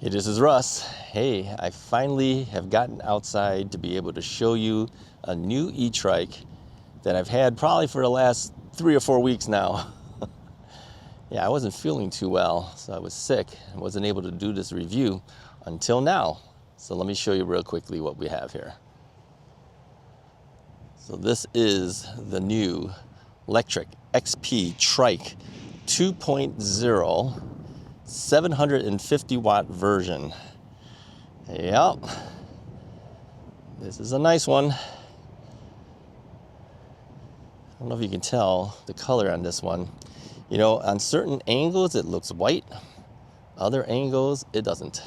Hey, this is Russ. Hey, I finally have gotten outside to be able to show you a new e-trike that I've had probably for the last 3 or 4 weeks now. Yeah, I wasn't feeling too well, so I was sick and wasn't able to do this review until now. So let me show you real quickly what we have here. So this is the new Lectric XP Trike 2.0 750 watt version. Yep, this is a nice one. I don't know if you can tell the color on this one. You know, on certain angles it looks white, other angles it doesn't.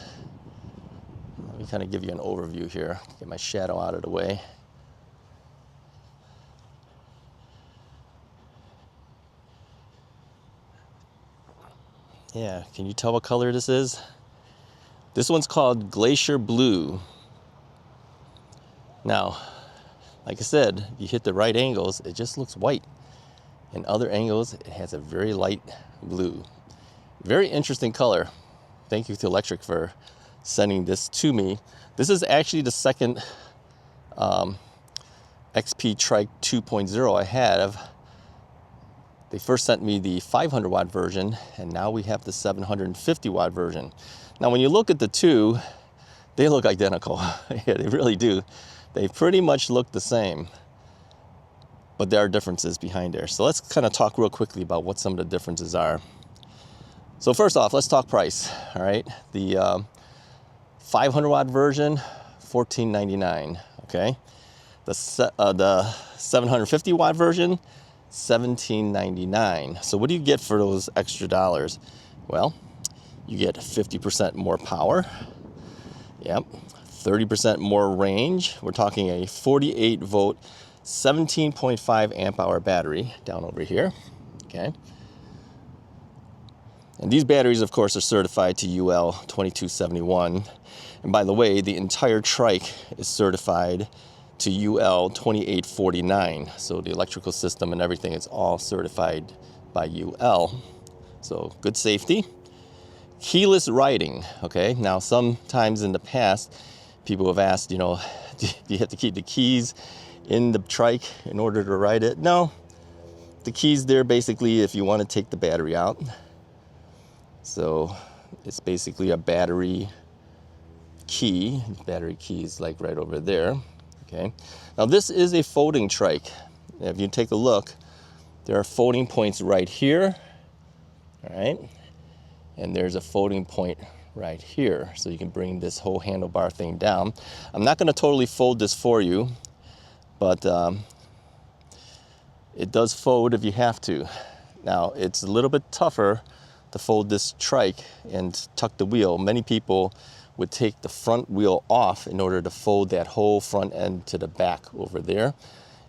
Let me kind of give you an overview here, get my shadow out of the way. Yeah, can you tell what color this is? This one's called Glacier Blue. Now, like I said, if you hit the right angles, it just looks white. In other angles, it has a very light blue. Very interesting color. Thank you to Lectric for sending this to me. This is actually the second XP Trike 2.0 I have. They first sent me the 500 watt version, and now we have the 750 watt version. Now, when you look at the two, they look identical. Yeah, they really do. They pretty much look the same, but there are differences behind there. So let's kind of talk real quickly about what some of the differences are. So first off, let's talk price, all right? The 500 watt version, $14.99, okay? The 750 watt version, $17.99. So what do you get for those extra dollars? Well, you get 50% more power. Yep. 30% more range. We're talking a 48 volt, 17.5 amp hour battery down over here. Okay. And these batteries, of course, are certified to UL 2271. And by the way, the entire trike is certified to UL 2849. So the electrical system and everything is all certified by UL. So good safety. Keyless riding, okay? Now, sometimes in the past, people have asked, you know, do you have to keep the keys in the trike in order to ride it? No, the keys there basically if you want to take the battery out. So it's basically a battery key. Battery key is like right over there. Okay. Now this is a folding trike. If you take a look, there are folding points right here, all right? And there's a folding point right here. So you can bring this whole handlebar thing down. I'm not gonna totally fold this for you, but it does fold if you have to. Now it's a little bit tougher to fold this trike and tuck the wheel. Many people would take the front wheel off in order to fold that whole front end to the back over there,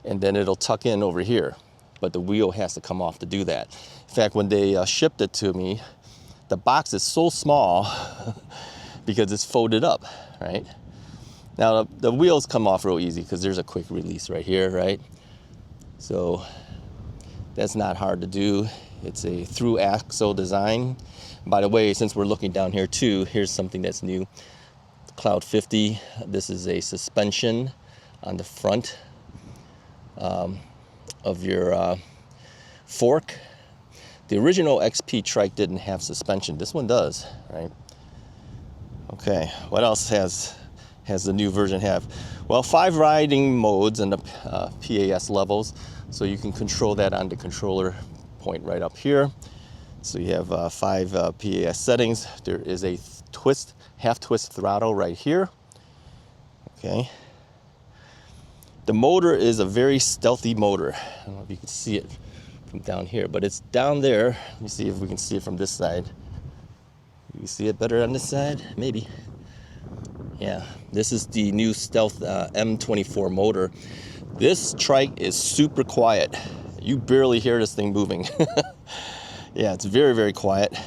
and then it'll tuck in over here. But the wheel has to come off to do that. In fact, when they shipped it to me, the box is so small because it's folded up, right? Now the wheels come off real easy because there's a quick release right here, right? So that's not hard to do. It's a through axle design. By the way, since we're looking down here too, here's something that's new. Cloud 50, this is a suspension on the front of your fork. The original XP Trike didn't have suspension. This one does, right? Okay, what else has the new version have? Well, 5 riding modes and the PAS levels, so you can control that on the controller point right up here. So you have 5 PAS settings. There is a half twist throttle right here. Okay. The motor is a very stealthy motor. I don't know if you can see it from down here, but it's down there. Let me see if we can see it from this side. You see it better on this side? Maybe. Yeah, this is the new Stealth M24 motor. This trike is super quiet. You barely hear this thing moving. Yeah, it's very, very quiet.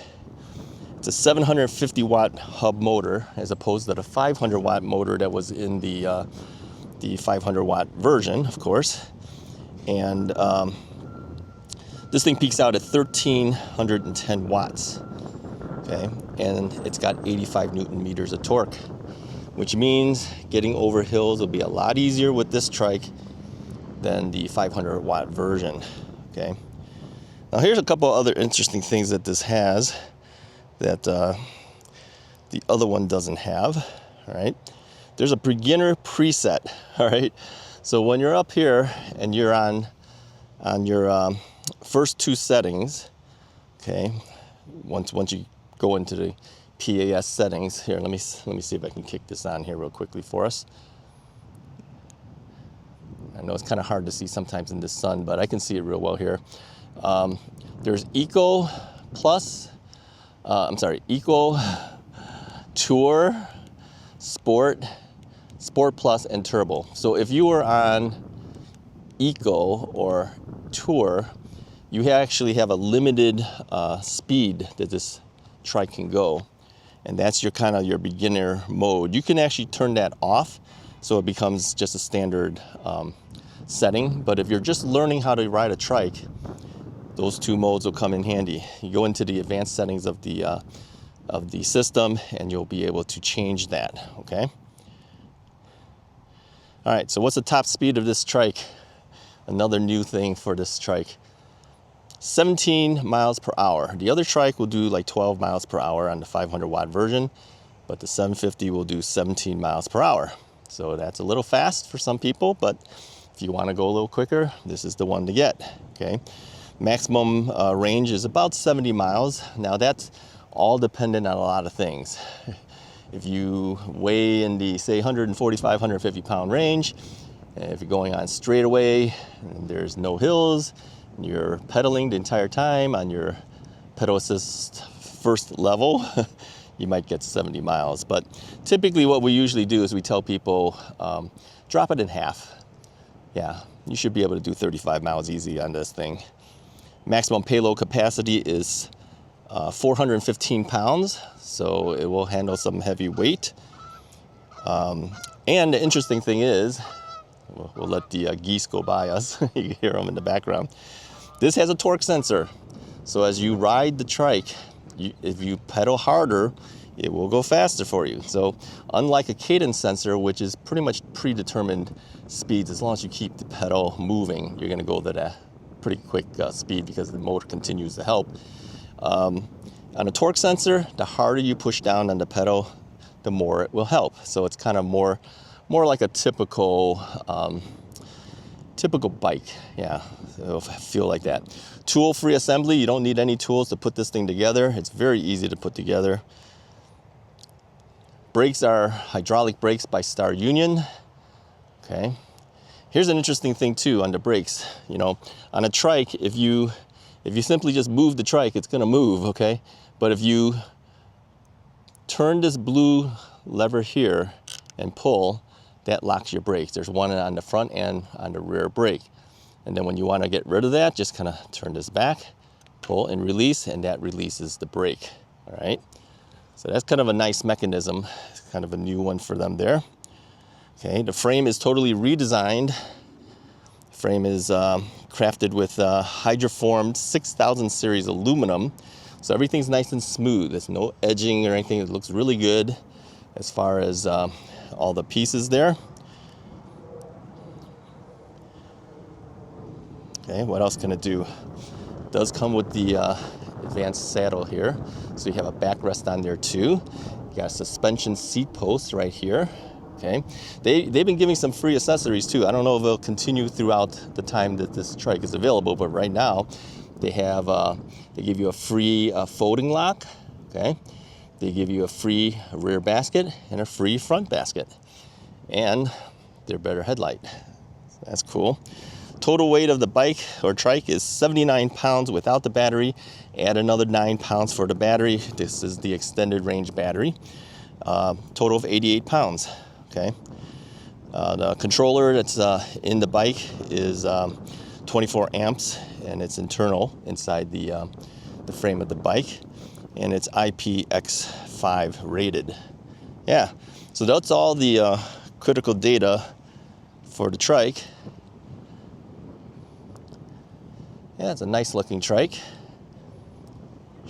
It's a 750 watt hub motor as opposed to the 500 watt motor that was in the 500 watt version, of course. And this thing peaks out at 1,310 watts. okay? And it's got 85 Newton meters of torque, which means getting over hills will be a lot easier with this trike than the 500 watt version, okay? Now here's a couple other interesting things that this has that the other one doesn't have, all right? There's a beginner preset, all right? So when you're up here and you're on your first two settings, okay, once you go into the PAS settings, here, let me see if I can kick this on here real quickly for us. I know it's kind of hard to see sometimes in the sun, but I can see it real well here. There's Eco Plus, Eco, Tour, Sport, Sport Plus, and Turbo. So if you were on Eco or Tour, you actually have a limited speed that this trike can go, and that's your kind of your beginner mode. You can actually turn that off so it becomes just a standard setting, but if you're just learning how to ride a trike, those two modes will come in handy. You go into the advanced settings of the system and you'll be able to change that, okay? All right, so what's the top speed of this trike? Another new thing for this trike. 17 miles per hour. The other trike will do like 12 miles per hour on the 500 watt version, but the 750 will do 17 miles per hour. So that's a little fast for some people, but if you want to go a little quicker, this is the one to get, okay? Maximum range is about 70 miles. Now that's all dependent on a lot of things. If you weigh in the, say, 145, 150 pound range, and if you're going on straightaway and there's no hills, and you're pedaling the entire time on your pedal assist first level, you might get 70 miles. But typically what we usually do is we tell people, drop it in half. Yeah, you should be able to do 35 miles easy on this thing. Maximum payload capacity is 415 pounds, so it will handle some heavy weight. And the interesting thing is, we'll let the geese go by us. You can hear them in the background. This has a torque sensor, so as you ride the trike, if you pedal harder, it will go faster for you. So unlike a cadence sensor, which is pretty much predetermined speeds, as long as you keep the pedal moving, you're gonna go to that pretty quick speed because the motor continues to help. On a torque sensor, the harder you push down on the pedal, the more it will help. So it's kind of more like a typical bike. Yeah, it'll feel like that. Tool-free assembly. You don't need any tools to put this thing together. It's very easy to put together. Brakes are hydraulic brakes by Star Union. Okay. Here's an interesting thing too on the brakes. You know, on a trike, if you simply just move the trike, it's gonna move, okay? But if you turn this blue lever here and pull, that locks your brakes. There's one on the front and on the rear brake. And then when you wanna get rid of that, just kinda turn this back, pull and release, and that releases the brake, all right? So that's kind of a nice mechanism. It's kind of a new one for them there. Okay, the frame is totally redesigned. The frame is crafted with hydroformed 6000 series aluminum. So everything's nice and smooth. There's no edging or anything. It looks really good as far as all the pieces there. Okay, what else can it do? It does come with the advanced saddle here. So you have a backrest on there too. You got a suspension seat post right here. Okay, they've been giving some free accessories too. I don't know if they'll continue throughout the time that this trike is available, but right now they have they give you a free folding lock. Okay, they give you a free rear basket and a free front basket, and their better headlight. That's cool. Total weight of the bike or trike is 79 pounds without the battery. Add another 9 pounds for the battery. This is the extended range battery. Total of 88 pounds. Okay. The controller that's in the bike is 24 amps, and it's internal inside the frame of the bike, and it's IPX5 rated. Yeah. So that's all the critical data for the trike. Yeah, it's a nice looking trike.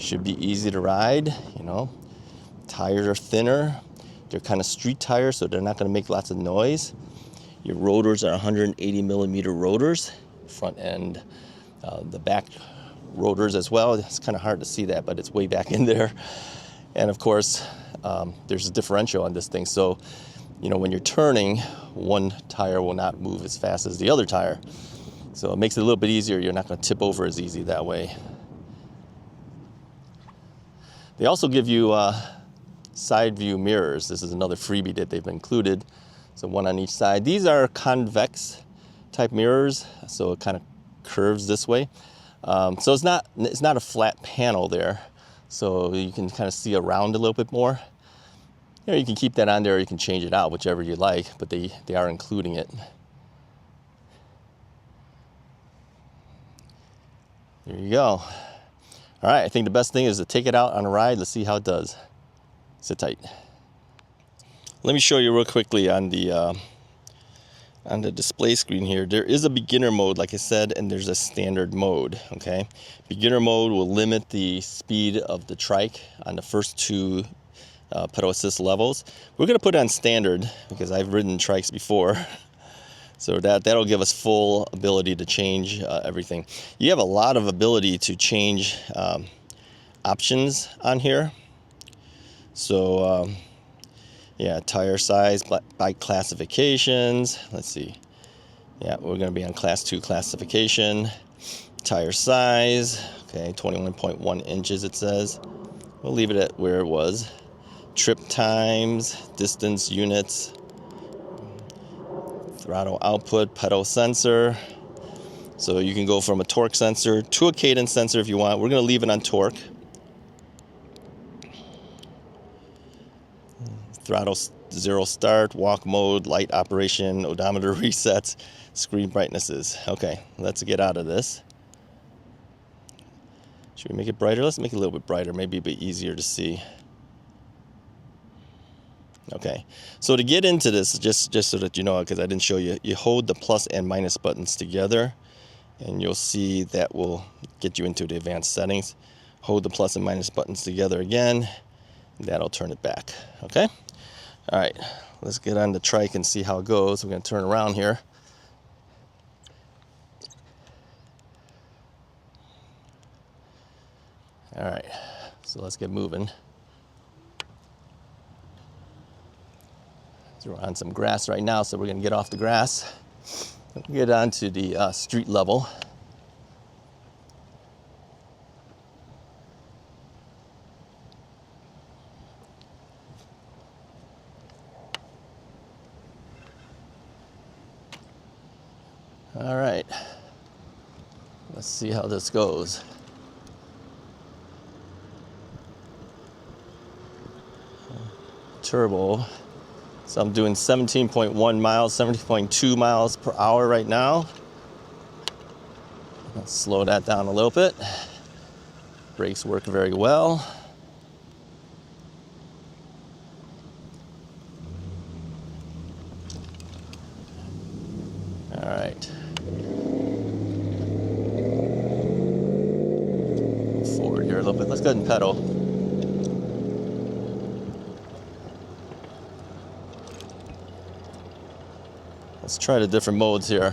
Should be easy to ride, you know. Tires are thinner. They're kind of street tires, so they're not going to make lots of noise. Your rotors are 180 millimeter rotors, front end, the back rotors as well. It's kind of hard to see that, but it's way back in there. And of course, there's a differential on this thing. So, you know, when you're turning, one tire will not move as fast as the other tire. So it makes it a little bit easier. You're not going to tip over as easy that way. They also give you side view mirrors. This is another freebie that they've included. So one on each side. These are convex type mirrors, so it kind of curves this way. So it's not a flat panel there, so you can kind of see around a little bit more. You know, you can keep that on there, or you can change it out, whichever you like, but they are including it. There you go. All right, I think the best thing is to take it out on a ride. Let's see how it does. Sit tight. Let me show you real quickly on the display screen here. There is a beginner mode, like I said, and there's a standard mode, okay? Beginner mode will limit the speed of the trike on the first two pedal assist levels. We're gonna put it on standard because I've ridden trikes before. So that'll give us full ability to change everything. You have a lot of ability to change options on here. So yeah, tire size, bike classifications. Let's see. Yeah, we're going to be on class 2 classification. Tire size, okay, 21.1 inches it says. We'll leave it at where it was. Trip times, distance units, throttle output, pedal sensor. So you can go from a torque sensor to a cadence sensor if you want. We're going to leave it on torque. Throttle 0 start, walk mode, light operation, odometer resets, screen brightnesses. Okay, let's get out of this. Should we make it brighter? Let's make it a little bit brighter, maybe a bit easier to see. Okay, so to get into this, just so that you know, because I didn't show you, you hold the plus and minus buttons together, and you'll see that will get you into the advanced settings. Hold the plus and minus buttons together again, and that'll turn it back, okay? All right, let's get on the trike and see how it goes. We're going to turn around here. All right, so let's get moving. So we're on some grass right now, so we're going to get off the grass and get onto the street level. All right, let's see how this goes. Turbo. So I'm doing 17.1 miles, 17.2 miles per hour right now. Let's slow that down a little bit. Brakes work very well. All right. Forward here a little bit. Let's go ahead and pedal. Let's try the different modes here.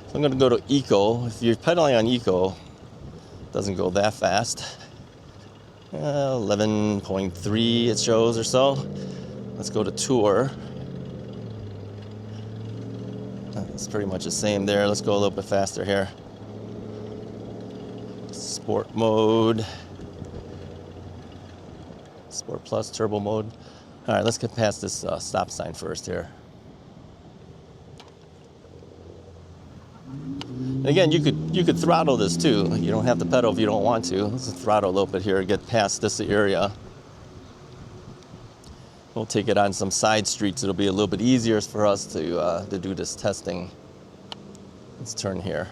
So I'm going to go to Eco. If you're pedaling on Eco, it doesn't go that fast. 11.3 it shows or so. Let's go to Tour. It's pretty much the same there. Let's go a little bit faster here. Sport mode. Sport Plus, Turbo mode. All right, let's get past this stop sign first here. And again, you could throttle this too. You don't have to pedal if you don't want to. Let's just throttle a little bit here, get past this area. We'll take it on some side streets. It'll be a little bit easier for us to do this testing. Let's turn here.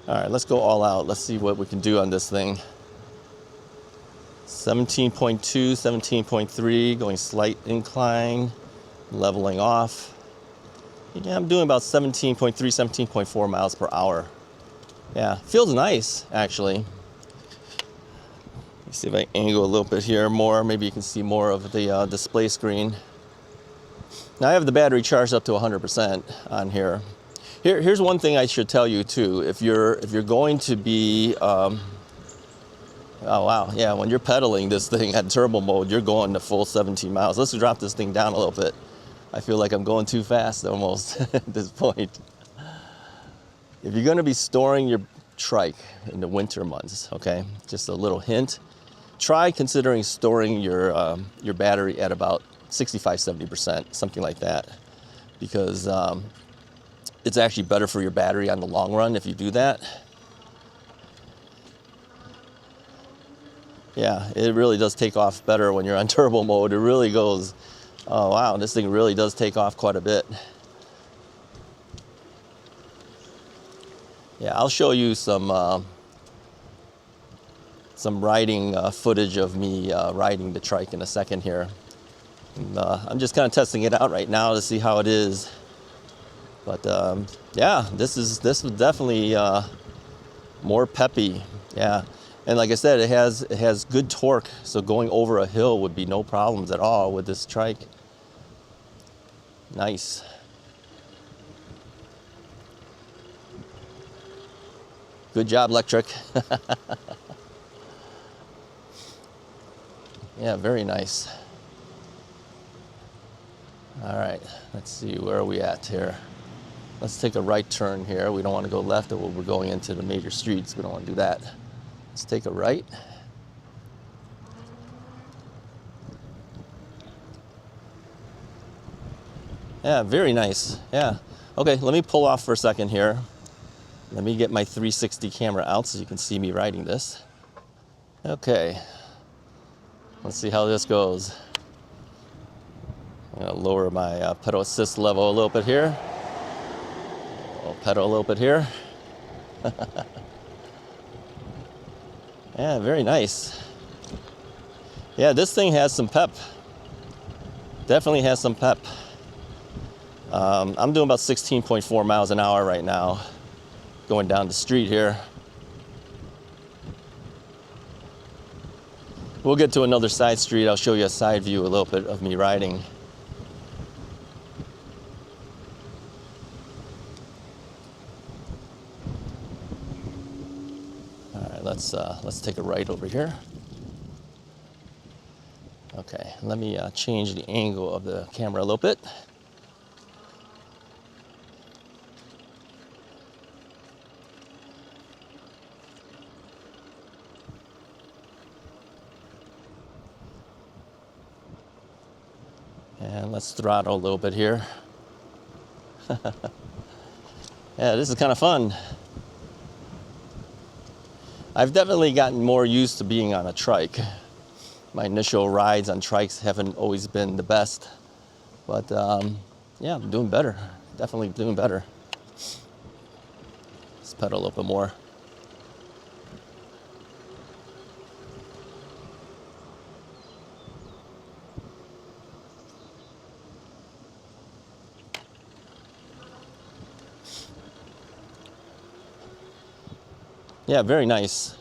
All right, let's go all out. Let's see what we can do on this thing. 17.2, 17.3, going slight incline, leveling off. Yeah, I'm doing about 17.3, 17.4 miles per hour. Yeah, feels nice, actually. Let me see if I angle a little bit here more. Maybe you can see more of the display screen. Now I have the battery charged up to 100% on here. Here's one thing I should tell you too. If you're going to be, oh wow, yeah, when you're pedaling this thing at turbo mode, you're going to full 17 miles. Let's drop this thing down a little bit. I feel like I'm going too fast almost at this point. If you're going to be storing your trike in the winter months, okay, just a little hint, try considering storing your battery at about 65, 70%, something like that, because it's actually better for your battery on the long run if you do that. Yeah, it really does take off better when you're on turbo mode. It really goes, oh wow, this thing really does take off quite a bit. Yeah, I'll show you some riding footage of me riding the trike in a second here. And, I'm just kind of testing it out right now to see how it is. But yeah, this is definitely more peppy. Yeah, and like I said, it has good torque, so going over a hill would be no problems at all with this trike. Nice. Good job, Lectric. Yeah, very nice. All right, let's see, where are we at here? Let's take a right turn here. We don't want to go left, or we're going into the major streets. We don't want to do that. Let's take a right. Yeah, very nice. Yeah. Okay, let me pull off for a second here. Let me get my 360 camera out so you can see me riding this. Okay. Let's see how this goes. I'm gonna lower my pedal assist level a little bit here. I'll pedal a little bit here. Yeah, very nice. Yeah, this thing has some pep. Definitely has some pep. I'm doing about 16.4 miles an hour right now, going down the street here. We'll get to another side street. I'll show you a side view a little bit of me riding. All right, let's take a right over here. Okay, let me change the angle of the camera a little bit. And let's throttle a little bit here. Yeah, this is kind of fun. I've definitely gotten more used to being on a trike. My initial rides on trikes haven't always been the best, but yeah, I'm doing better. Definitely doing better. Let's pedal a little bit more. Yeah, very nice.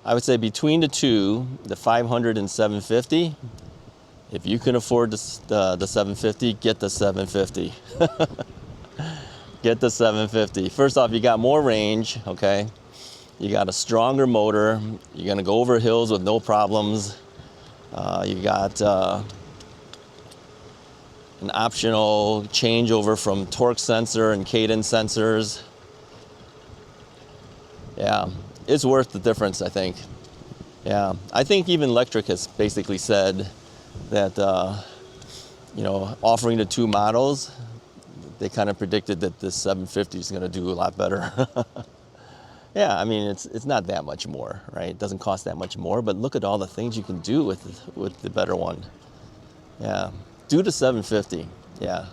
I would say between the two, the 500 and 750, if you can afford the 750, get the 750. Get the 750. First off, you got more range, okay? You got a stronger motor. You're gonna go over hills with no problems. You got an optional changeover from torque sensor and cadence sensors. Yeah, it's worth the difference, I think. Yeah, I think even Lectric has basically said that, you know, offering the two models, they kind of predicted that this 750 is going to do a lot better. Yeah, I mean, it's not that much more, right? It doesn't cost that much more, but look at all the things you can do with the better one. Yeah, do the 750. Yeah,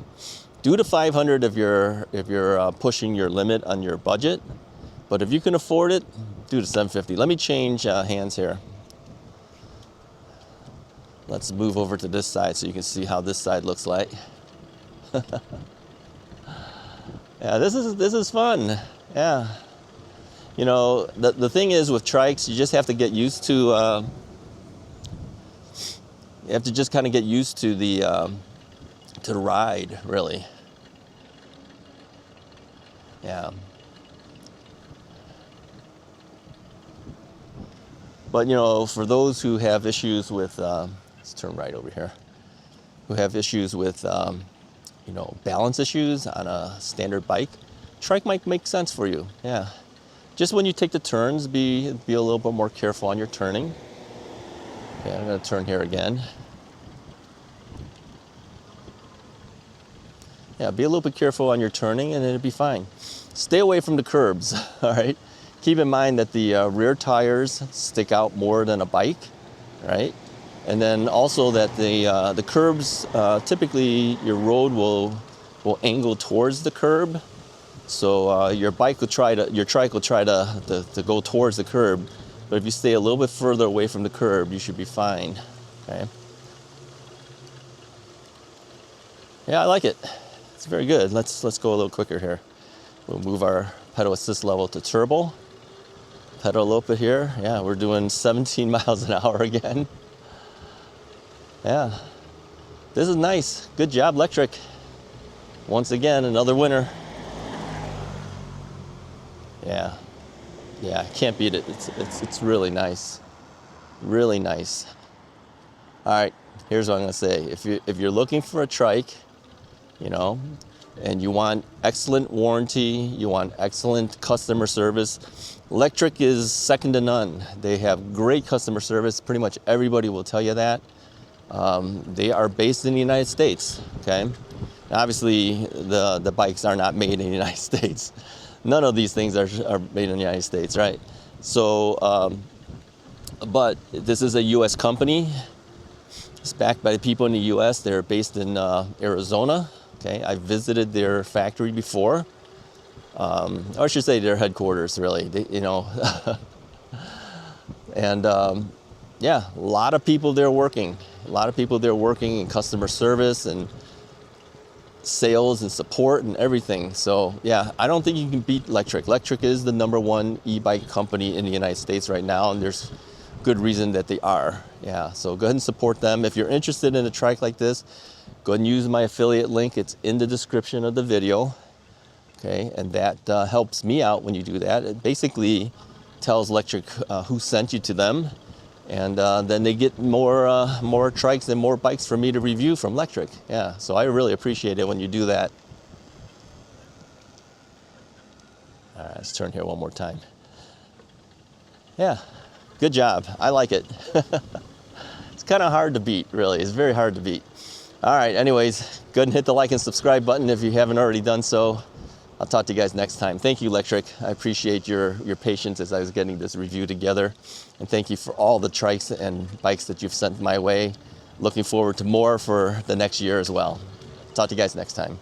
do the 500 if you're pushing your limit on your budget. But if you can afford it, do the 750. Let me change hands here. Let's move over to this side so you can see how this side looks like. Yeah, this is fun. Yeah. You know, the thing is with trikes, you just have to get used to, you have to just kind of get used to the ride, really. Yeah. But, you know, for those who have issues with, let's turn right over here, who have issues with, you know, balance issues on a standard bike, trike might make sense for you. Yeah. Just when you take the turns, be a little bit more careful on your turning. Okay, I'm going to turn here again. Yeah, be a little bit careful on your turning and it'll be fine. Stay away from the curbs, all right? Keep in mind that the rear tires stick out more than a bike, right? And then also that the curbs, typically your road will angle towards the curb. So your trike will try to go towards the curb, but if you stay a little bit further away from the curb, you should be fine. Okay. Yeah, I like it. It's very good. Let's go a little quicker here. We'll move our pedal assist level to turbo. Pedal a little bit here. Yeah, we're doing 17 miles an hour again. Yeah, this is nice. Good job, Lectric. Once again, another winner. Yeah, can't beat it. It's really nice, really nice. All right, here's what I'm gonna say. If you're looking for a trike, you know, and you want excellent warranty, you want excellent customer service, Lectric is second to none. They have great customer service. Pretty much everybody will tell you that. They are based in the United States. Okay, obviously the bikes are not made in the United States. None of these things are made in the United States, right? So, but this is a U.S. company. It's backed by the people in the U.S. They're based in Arizona. Okay, I visited their factory before. Or I should say their headquarters, really. You know, and yeah, a lot of people there working. A lot of people there working in customer service and sales and support and everything. So yeah, I don't think you can beat Lectric. Lectric is the #1 e-bike company in the United States right now, and there's good reason that they are. Yeah, so go ahead and support them. If you're interested in a trike like this, go ahead and use my affiliate link. It's in the description of the video. Okay, and that helps me out when you do that. It basically tells Lectric who sent you to them, and then they get more trikes and more bikes for me to review from Lectric. Yeah, so I really appreciate it when you do that. All right, let's turn here one more time. Yeah, good job. I like it. It's kind of hard to beat, really. It's very hard to beat. All right, anyways, go ahead and hit the like and subscribe button if you haven't already done so. I'll talk to you guys next time. Thank you, Lectric. I appreciate your patience as I was getting this review together. And thank you for all the trikes and bikes that you've sent my way. Looking forward to more for the next year as well. Talk to you guys next time.